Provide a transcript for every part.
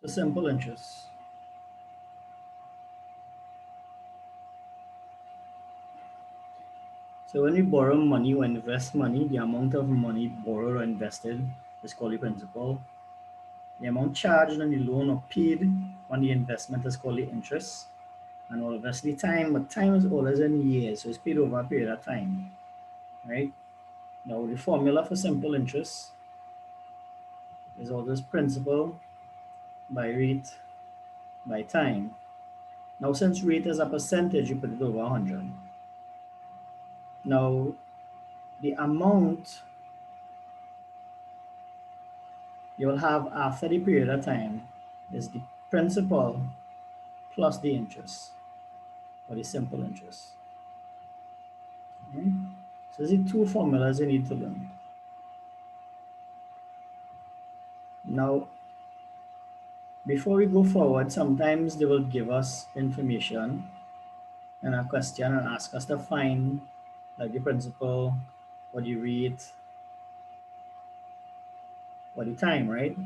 So simple interest. So when we borrow money or invest money, the amount of money borrowed or invested is called the principal. The amount charged on the loan or paid on the investment is called the interest. And obviously time, but time is always in years, so it's paid over a period of time, right? Now the formula for simple interest is always principal by rate by time. Now since rate is a percentage, you put it over 100. Now the amount you'll have after the period of time is the principal plus the interest, or the simple interest. Okay? So these are two formulas you need to learn. Now, before we go forward, sometimes they will give us information and a question and ask us to find like the principal or the rate or the time, right?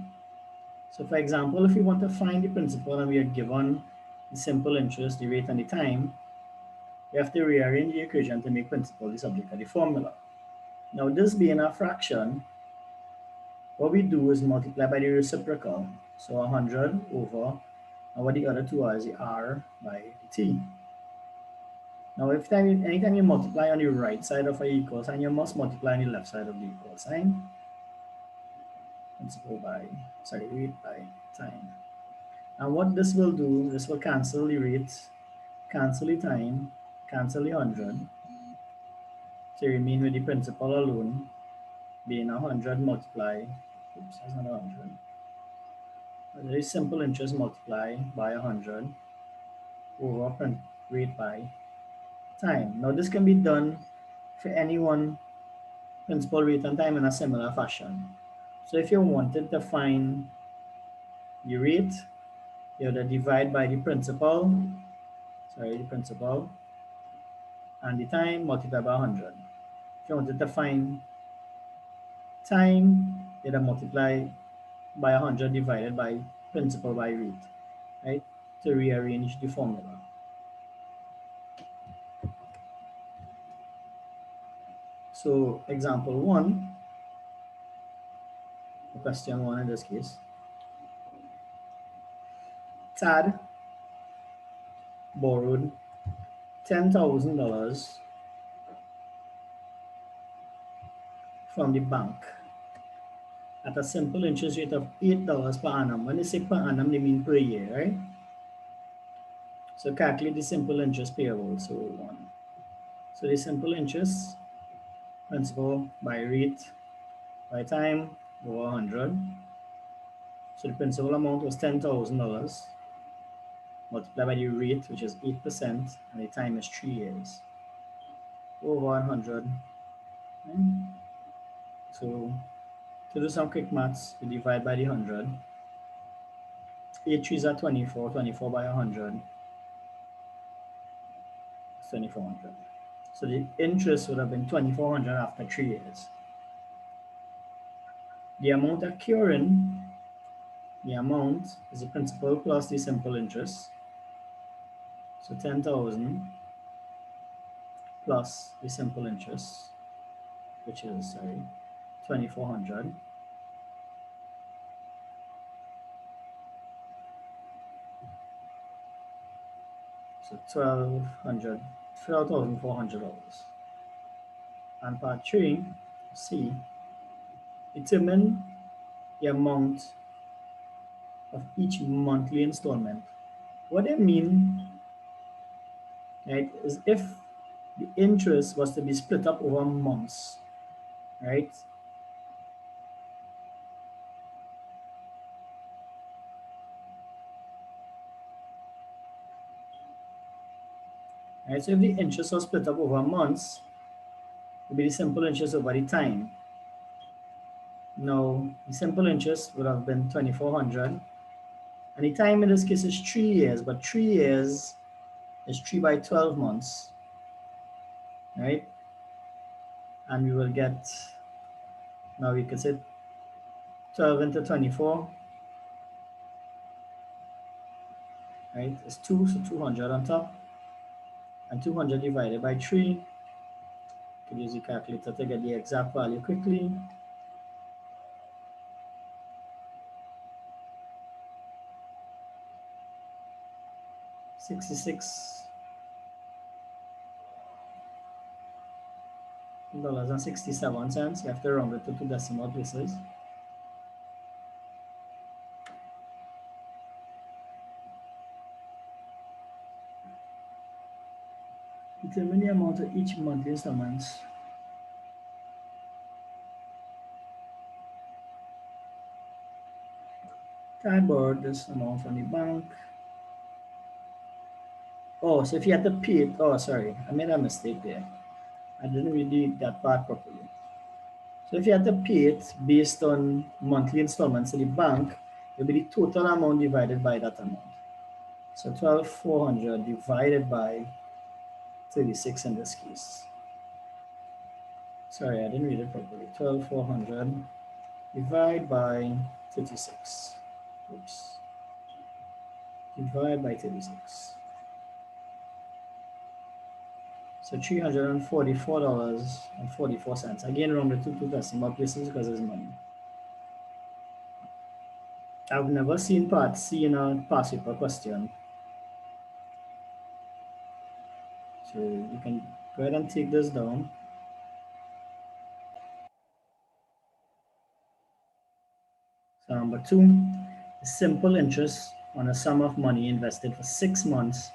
So for example, if we want to find the principal and we are given the simple interest, the rate, and the time, we have to rearrange the equation to make principal the subject of the formula. Now this being a fraction, what we do is multiply by the reciprocal. So 100 over, and what the other two are is the r by the t. Now, anytime you multiply on the right side of an equal sign, you must multiply on the left side of the equal sign. Principal by, sorry, rate by time. And what this will do, this will cancel the rate, cancel the time, cancel the 100. So you remain with the principal alone being 100 multiply, oops, that's not 100. A very simple interest multiply by 100 over rate by time. Now this can be done for any one principal, rate, and time in a similar fashion. So if you wanted to find the rate, you have to divide by the principal, the principal, and the time multiply by 100. If you wanted to find time, you have to multiply by 100 divided by principal by rate, right? To rearrange the formula. So example one, question one in this case, Tad borrowed $10,000 from the bank at a simple interest rate of $8 per annum. When they say per annum, they mean per year, right? So calculate the simple interest payable. So one. So the simple interest principal by rate by time over 100. So the principal amount was $10,000 multiplied by the rate, which is 8%, and the time is 3 years over 100. Okay. So to do some quick maths, we divide by the 100. 8 threes are 24, 24 by 100 is 2400. So the interest would have been 2400 after 3 years. The amount accruing, the amount is the principal plus the simple interest. So 10,000 plus the simple interest, which is, 2400. So $12,400. And part 3, C, determine the amount of each monthly installment. What I mean, right, is if the interest was to be split up over months, right? Right, so if the interest was split up over months, it would be the simple interest over the time. Now, the simple interest would have been 2400, and the time in this case is 3 years, but 3 years is 3 by 12 months, right? And we will get, now we could say 12 into 24, right? It's 2, so 200 on top, and 200 divided by 3. You can use the calculator to get the exact value quickly. 66.67. You have to round it to two decimal places. Determine the amount of each monthly installments. I borrowed this amount from the bank. Oh, so if you had to pay it, oh, sorry, I made a mistake there. I didn't read that part properly. So if you had to pay it based on monthly installments to the bank, it will be the total amount divided by that amount. So 12,400 divided by 36 in this case. Sorry, I didn't read it properly. 12,400 divide by 36. Oops. Divide by 36. So $344.44. Again, rounded to two decimal places because it's money. I've never seen part C in a past paper question. So you can go ahead and take this down. So number 2, simple interest on a sum of money invested for 6 months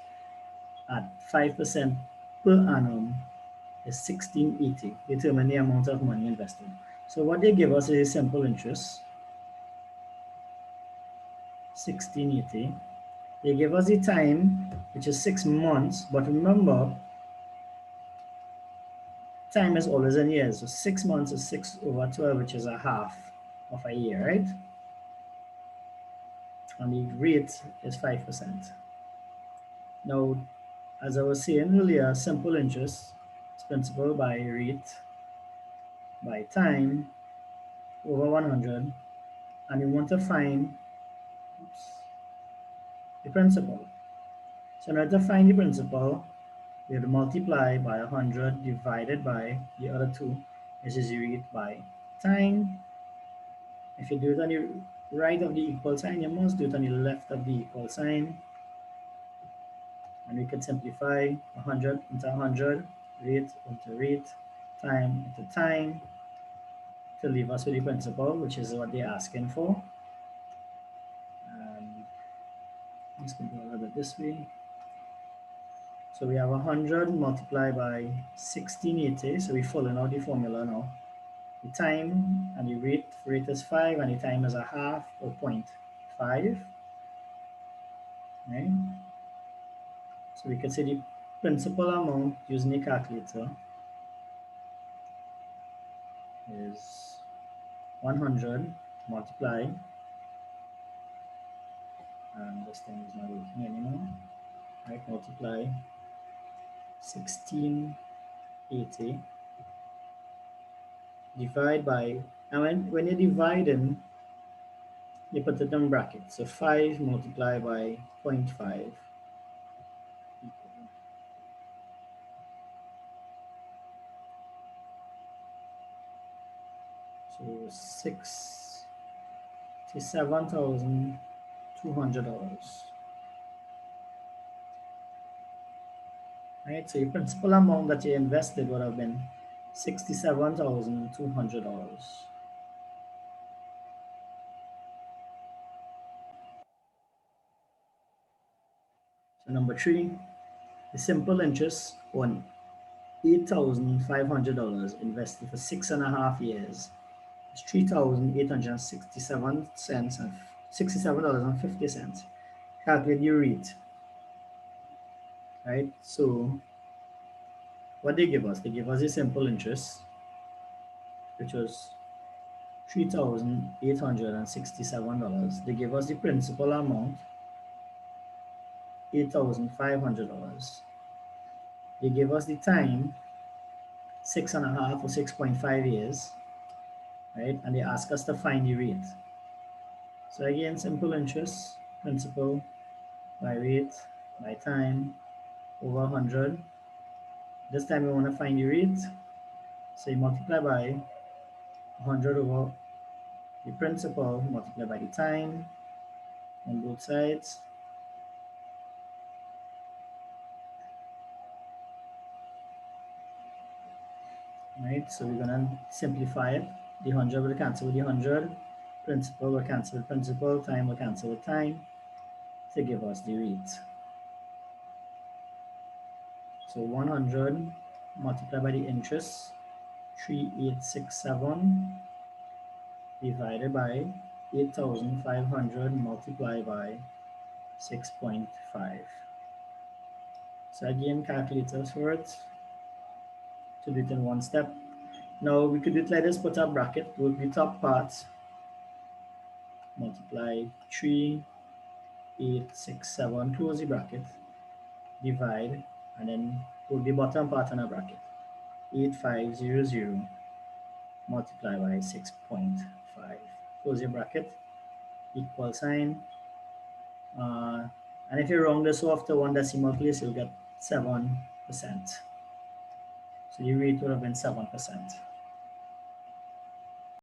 at 5% per annum is 1680. Determine the amount of money invested. So what they give us is simple interest, 1680. They give us the time, which is 6 months, but remember, time is always in years. So 6 months is 6 over 12, which is a half of a year, right? And the rate is 5%. Now, as I was saying earlier, simple interest is principal by rate by time over 100, and we want to find the principal. So in order to find the principal, we have to multiply by 100 divided by the other two, which is the rate by time. If you do it on the right of the equal sign, you must do it on the left of the equal sign. And we can simplify 100 into 100, rate into rate, time into time, to leave us with the principal, which is what they're asking for. And let's go a little bit this way. So we have 100 multiplied by 1680. So we're filling out the formula now. The time and the rate is 5, and the time is a half or 0.5. Right? So we can say the principal amount using the calculator is 100 multiply, and this thing is not working anymore, right? Multiply 1680 divide by, and when you're dividing, you put it in brackets. So 5 multiplied by 0.5 equal. So $67,200. Right? So your principal amount that you invested would have been $67,200. So number 3, the simple interest on $8,500 invested for 6.5 years is $3,867 and $67.50. Calculate your rate, right? So what they give us? They give us a simple interest, which was $3,867. They give us the principal amount, $8,500. They give us the time, 6.5 or 6.5 years, right? And they ask us to find the rate. So again, simple interest, principal by rate by time over 100. This time we want to find the rate, so you multiply by 100 over the principal, multiply by the time on both sides, right? So we're gonna simplify it. The 100 will cancel with the 100, principal will cancel with principal, time will cancel with time to give us the rate. So 100 multiplied by the interest, 3867 divided by 8500 multiplied by 6.5. So again, calculators for it to do it in one step. Now we could do it like this, put a bracket, work the top part, multiply 3867, close the bracket, divide, and then put the bottom part in a bracket. 8500 multiplied by 6.5. Close your bracket, equal sign. And if you round this off to one decimal place, you'll get 7%. So your rate would have been 7%.